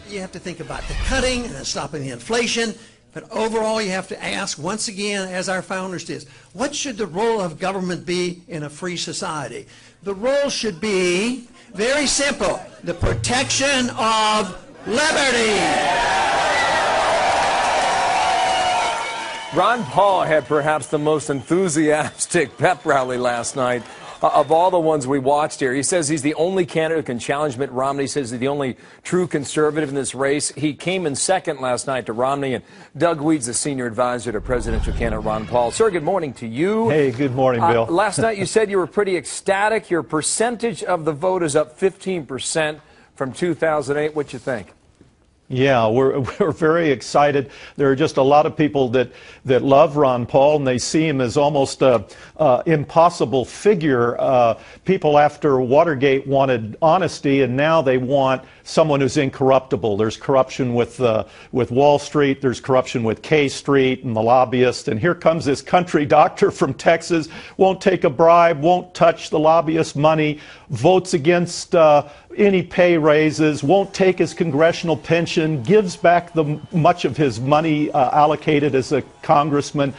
you have to think about the cutting and stopping the inflation. But overall, you have to ask, once again, as our founders did, what should the role of government be in a free society? The role should be very simple: the protection of liberty. Ron Paul had perhaps the most enthusiastic pep rally last night of all the ones we watched here. He says he's the only candidate who can challenge Mitt Romney. He says he's the only true conservative in this race. He came in second last night to Romney, and Doug Weed's the senior advisor to presidential candidate Ron Paul. Sir, good morning to you. Hey, good morning, Bill. Last night you said you were pretty ecstatic. Your percentage of the vote is up 15% from 2008. What you think? Yeah, we're very excited. There are just a lot of people that love Ron Paul, and they see him as almost a impossible figure. People after Watergate wanted honesty, and now they want someone who's incorruptible. There's corruption with Wall Street. There's corruption with K Street and the lobbyists. And here comes this country doctor from Texas, won't take a bribe, won't touch the lobbyist money, votes against any pay raises, won't take his congressional pension, gives back much of his money allocated as a congressman.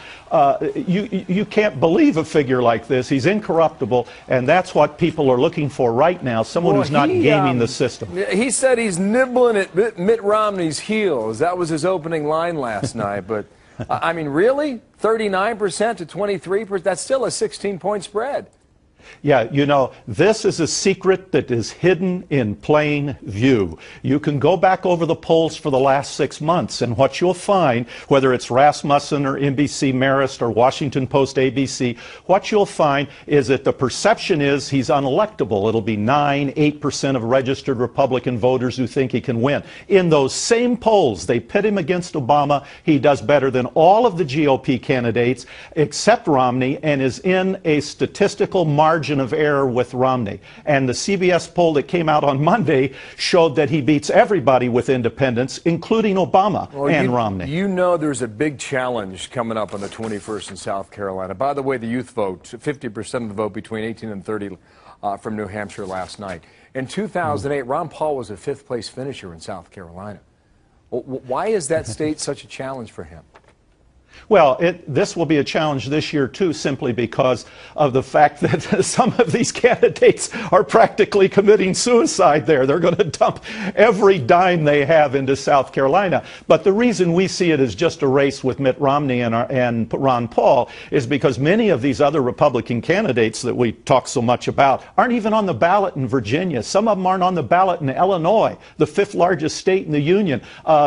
You can't believe a figure like this. He's incorruptible, and that's what people are looking for right now, someone who's not gaming the system. He said he's nibbling at Mitt Romney's heels. That was his opening line last night. But, I mean, really? 39% to 23%? That's still a 16-point spread. Yeah, you know, this is a secret that is hidden in plain view. You can go back over the polls for the last 6 months, and what you'll find, whether it's Rasmussen or NBC Marist or Washington Post ABC, what you'll find is that the perception is he's unelectable. It'll be 8% of registered Republican voters who think he can win. In those same polls, they pit him against Obama. He does better than all of the GOP candidates except Romney, and is in a statistical margin of error with Romney. And the CBS poll that came out on Monday showed that he beats everybody with independents, including Obama and Romney. You know there's a big challenge coming up on the 21st in South Carolina. By the way, the youth vote, 50% of the vote between 18 and 30 from New Hampshire last night. In 2008, Ron Paul was a fifth-place finisher in South Carolina. Why is that state such a challenge for him? Well, this will be a challenge this year, too, simply because of the fact that some of these candidates are practically committing suicide there. They're going to dump every dime they have into South Carolina. But the reason we see it as just a race with Mitt Romney and Ron Paul is because many of these other Republican candidates that we talk so much about aren't even on the ballot in Virginia. Some of them aren't on the ballot in Illinois, the fifth largest state in the union.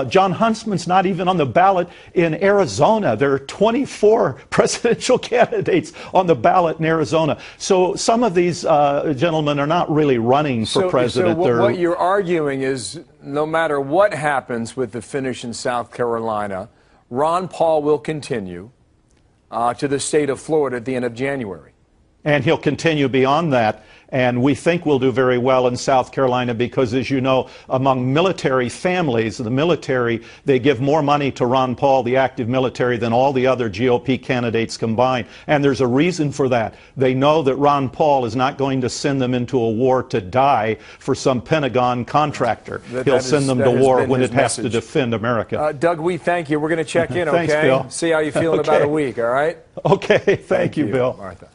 John Huntsman's not even on the ballot in Arizona. There are 24 presidential candidates on the ballot in Arizona. So some of these gentlemen are not really running for president. So what you're arguing is no matter what happens with the finish in South Carolina, Ron Paul will continue to the state of Florida at the end of January. And he'll continue beyond that. And we think we'll do very well in South Carolina because, as you know, among military families, the military, they give more money to Ron Paul, the active military, than all the other GOP candidates combined. And there's a reason for that. They know that Ron Paul is not going to send them into a war to die for some Pentagon contractor. He'll send them to war when it has to defend America. Doug, we thank you. We're going to check in, okay? Thanks, Bill. See how you feel in about a week, all right? Okay, thank you, Bill. Martha.